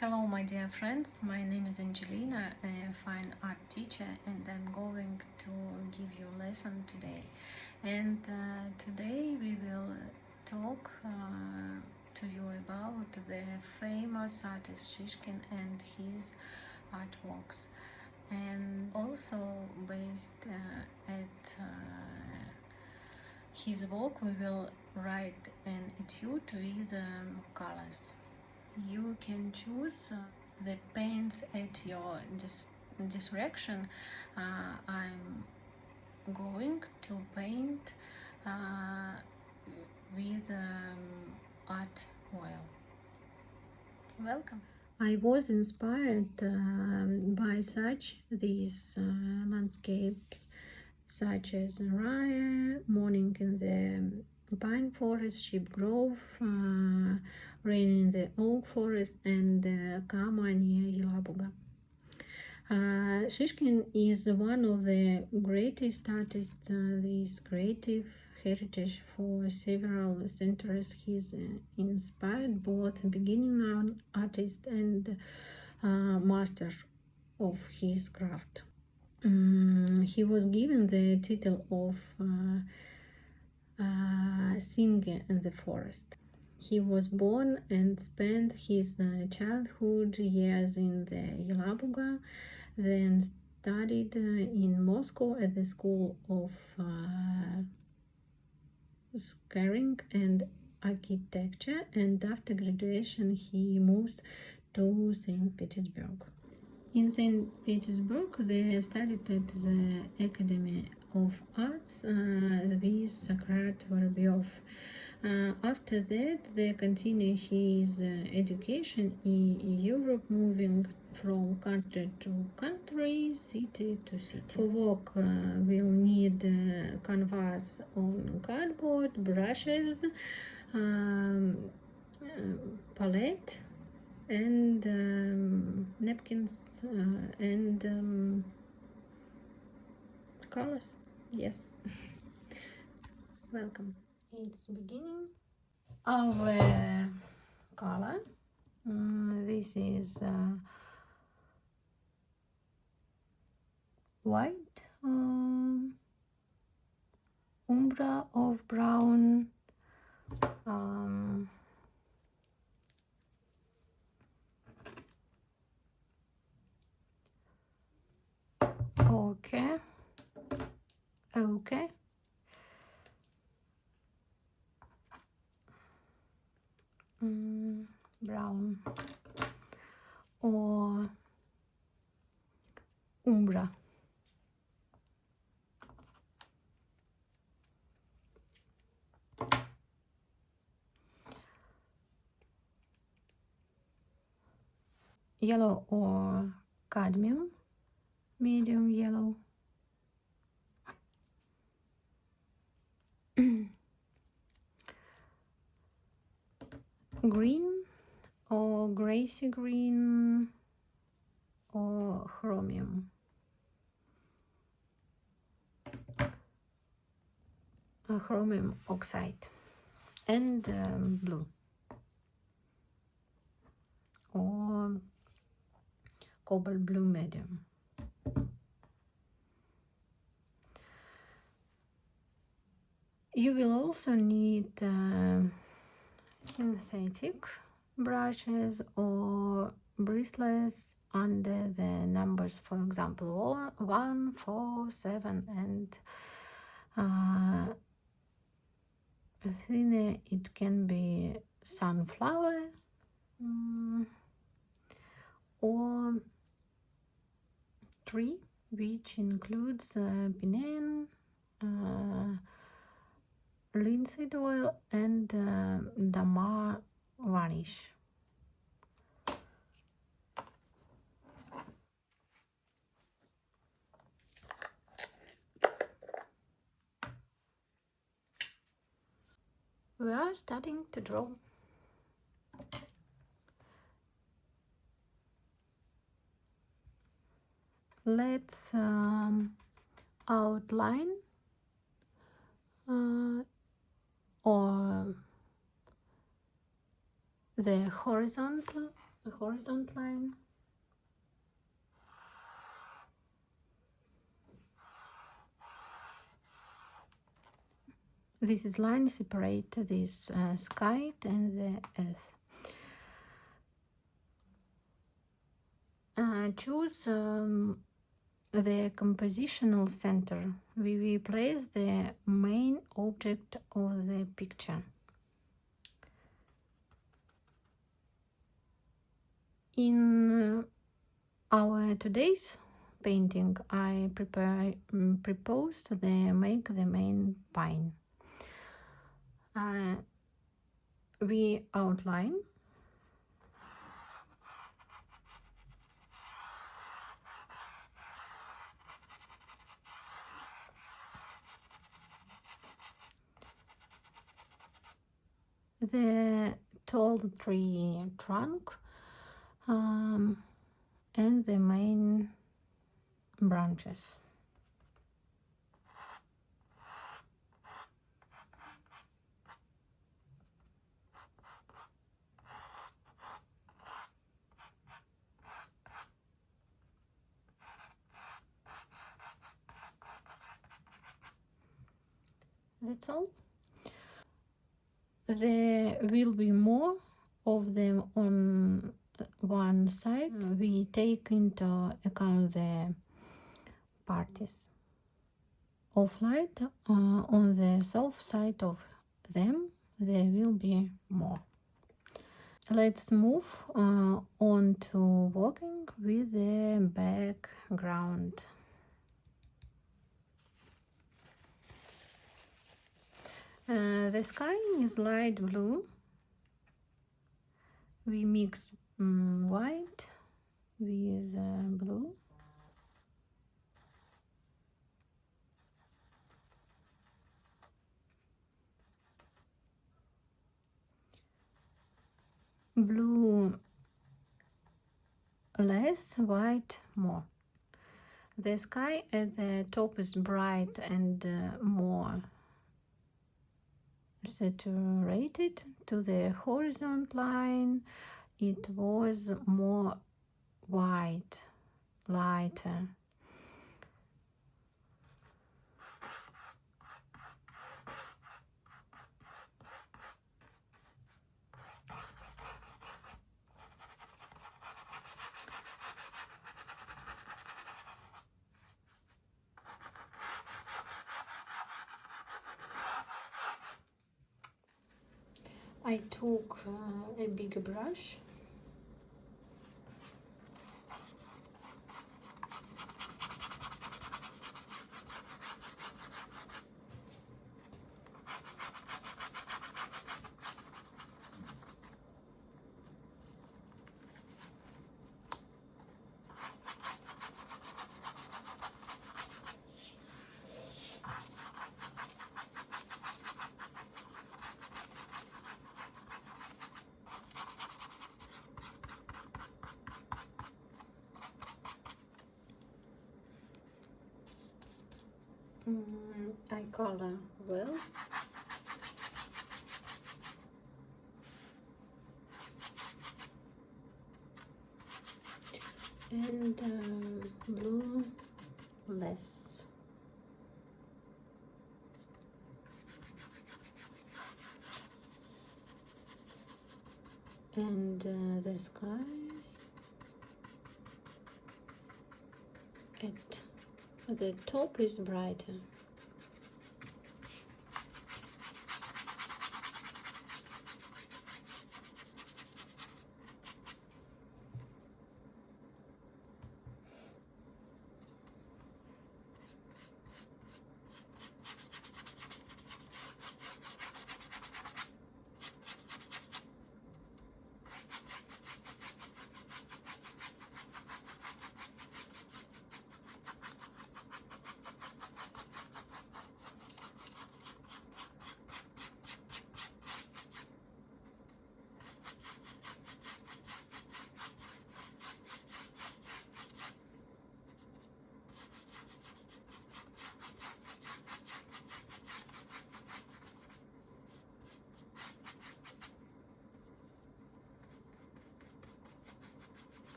Hello my dear friends, my name is Angelina, a fine art teacher, and I'm going to give you a lesson today. And today we will talk to you about the famous artist Shishkin and his artworks. And also based at his work we will write an etude with colors. You can choose the paints at your discretion. I'm going to paint with art oil. Welcome. I was inspired by these landscapes such as Rye, Morning in the Pine Forest, Sheep Grove, Rain in the Oak Forest, and Kama near Yelabuga. Shishkin is one of the greatest artists. This creative heritage for several centuries. He's inspired both beginning artists and master of his craft. He was given the title of Singer in the Forest. He was born and spent his childhood years in the Yelabuga, then studied in Moscow at the School of Scaring and Architecture, and after graduation he moves to St. Petersburg. In St. Petersburg, they studied at the Academy of Arts with Sokrat Vorobyov. After that, they continue his education in Europe, moving from country to country, city to city. For work, we'll need canvas on cardboard, brushes, palette, and napkins and colors. Yes. Welcome. It's beginning our color. This is white, umbra of brown, okay, brown or umbra. Yellow or cadmium, medium yellow. Green or grassy green or chromium. Chromium oxide and blue or cobalt blue medium. You will also need synthetic brushes or bristles under the numbers, for example 1, 4, 7, and thinner it can be sunflower or tree, which includes pinene, linseed oil, and damar varnish. We are starting to draw. Let's outline or the horizontal a horizontal line. This is line separate this sky and the earth. Choose the compositional center. We will place the main object of the picture. In our today's painting, I propose the make the main pine. We outline. The tall tree trunk and the main branches. That's all. There will be more of them on one side. We take into account the parties of light. On the south side of them there will be more. Let's move on to working with the background. The sky is light blue. We mix white with blue. Blue less, white more. The sky at the top is bright and more saturated. To the horizontal line it was more white, lighter. I took a bigger brush I color well. And blue less. And the sky at the top is brighter.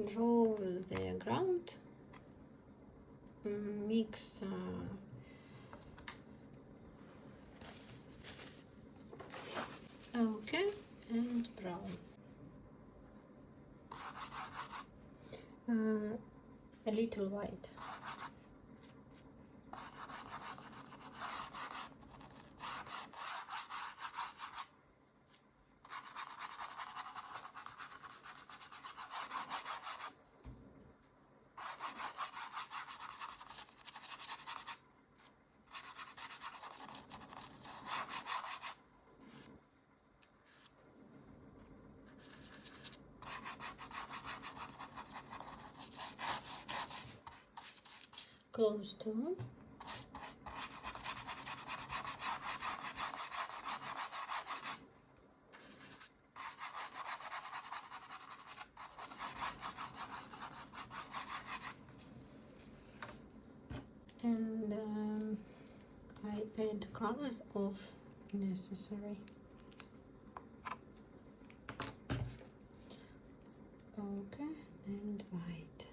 draw the ground, mix okay, and brown. A little white. Close to. And I add colors of necessary. Okay, and white.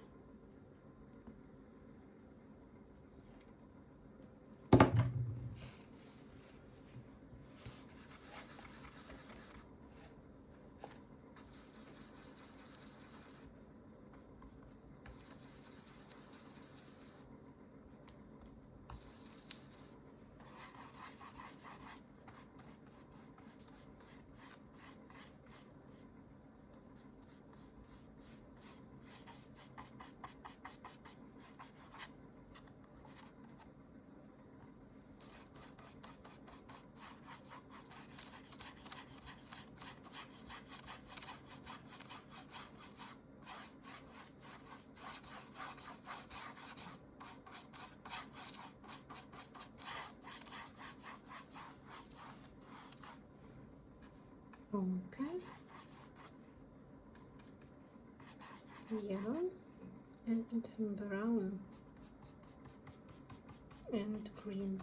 Okay, yellow and brown and green.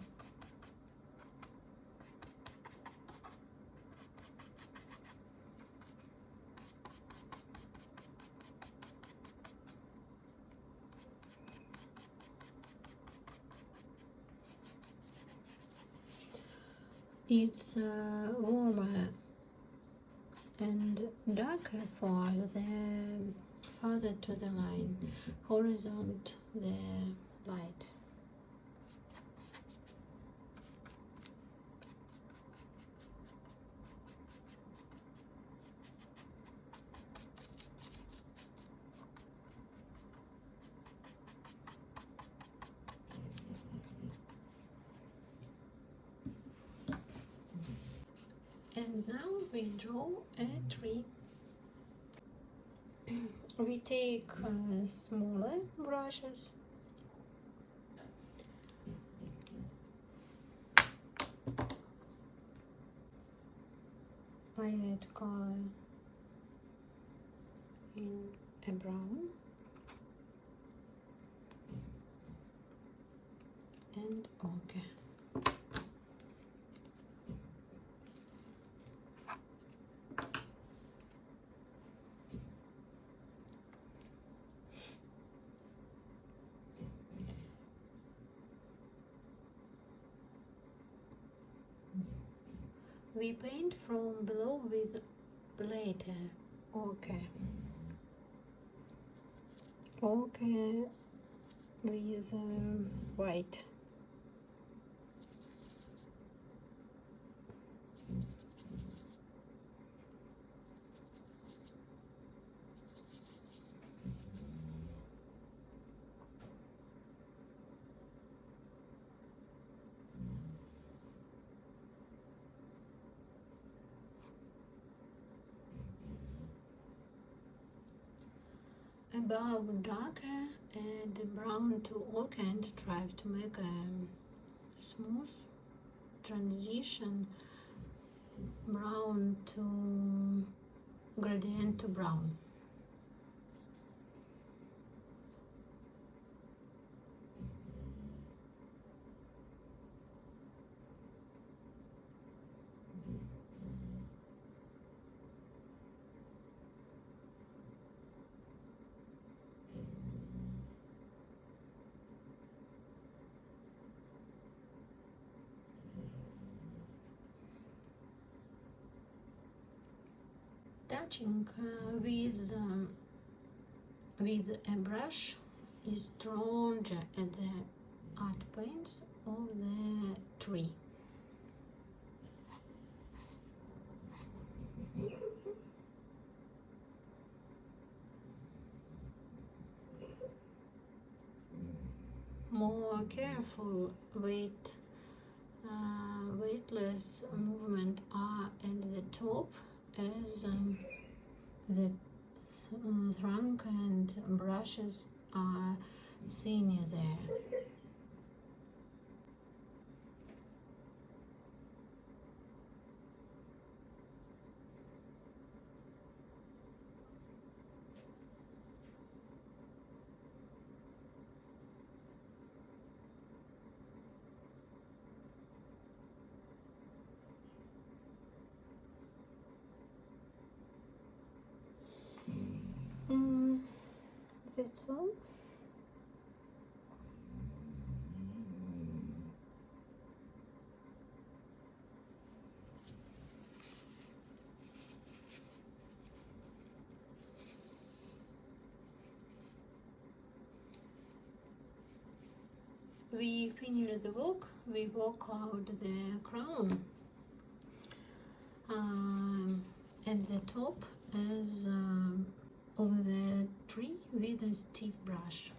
It's warmer and darker for the farther to the line, horizontal the light. And now we draw a tree. We take smaller brushes I add color in a brown and okay. We paint from below with later. Okay. Okay, with white. Above darker, add brown to ochre and stripe to make a smooth transition brown to gradient to brown. touching with a brush is drawn at the art points of the tree. More careful weightless movement are at the top as the trunk and brushes are thinner there. That's all. We finished the work. We work out the crown at the top as of the tree with a stiff brush.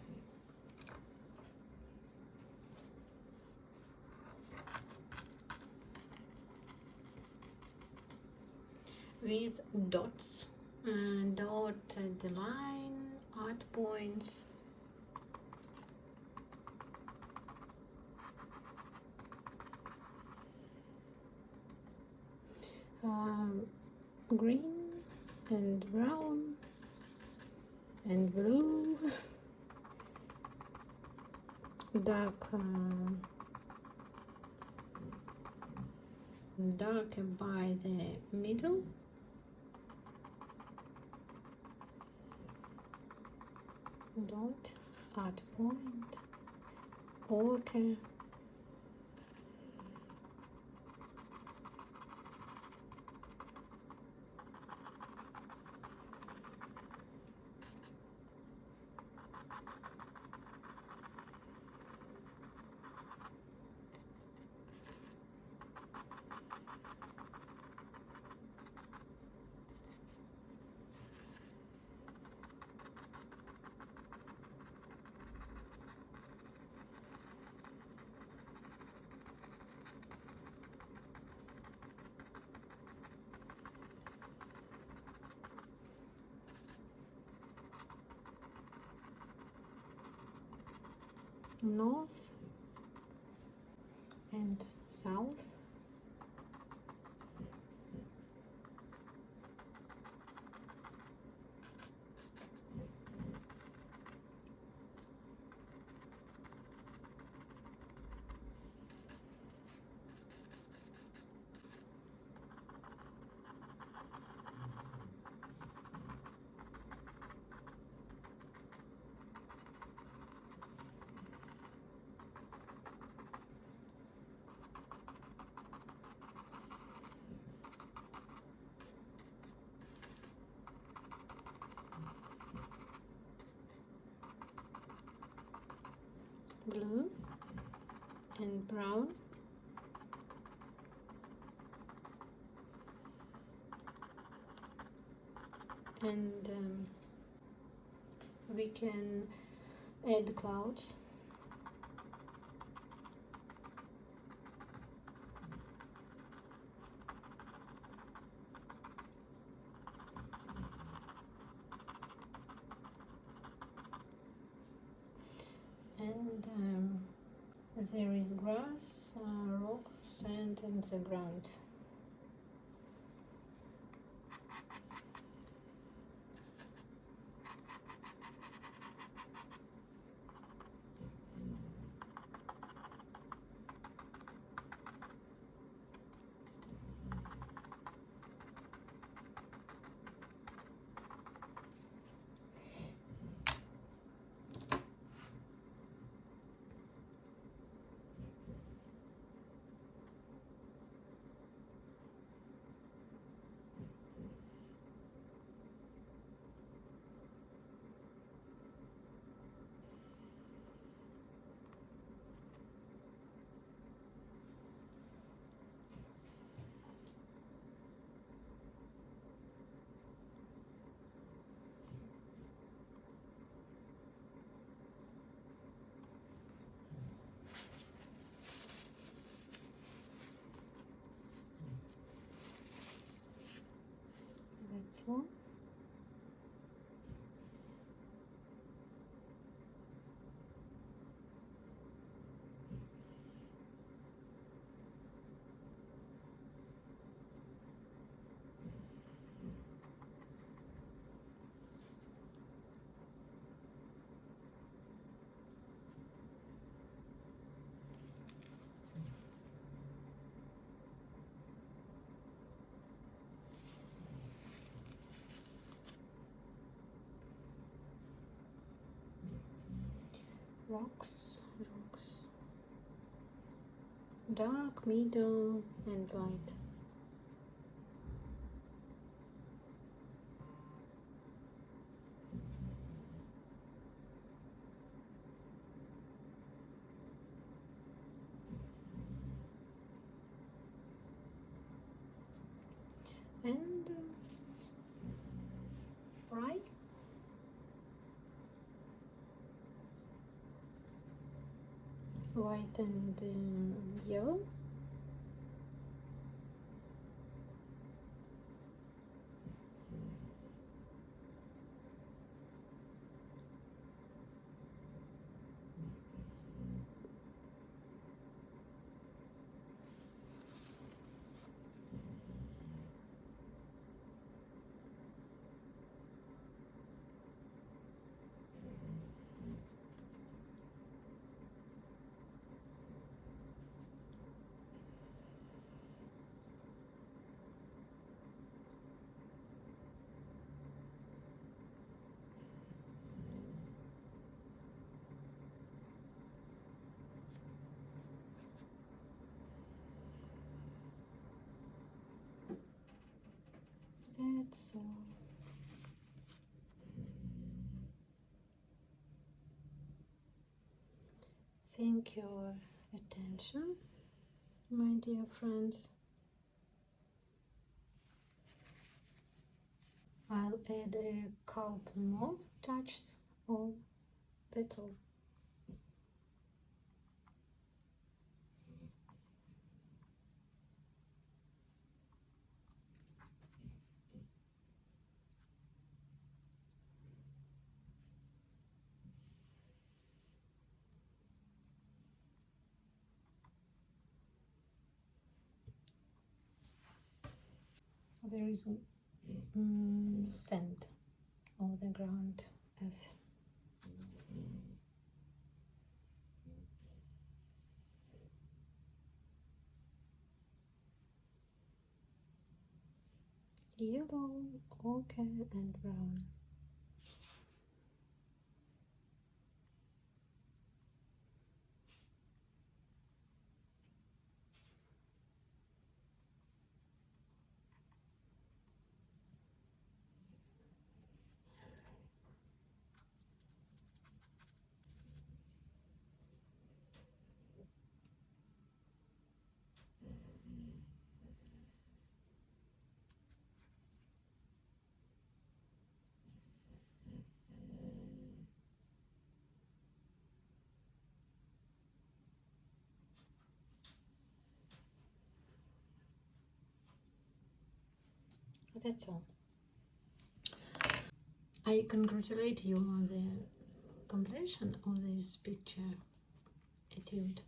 With dots, dot the line, art points. Green and brown and blue, darker by the middle, dot, art point, ochre, north and south, blue and brown, and we can add clouds. And there is grass, rock, sand, and the ground. before. Rocks, dark, middle, and light. And bright. White and yellow. That's all. Thank you for your attention, my dear friends. I'll add a couple more touches. Oh, that's all. There is sand on the ground as yellow, ochre, and brown. That's all. I congratulate you on the completion of this picture etude.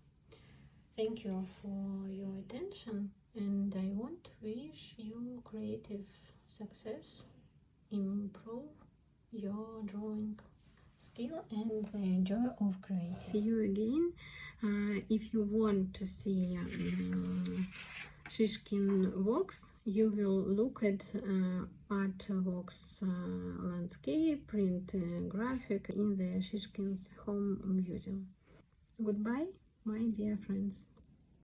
Thank you for your attention, and I want to wish you creative success, improve your drawing skill and the joy of creating. See you again. If you want to see Shishkin works, you will look at artworks landscape, print graphic in the Shishkin's home museum. Goodbye, my dear friends.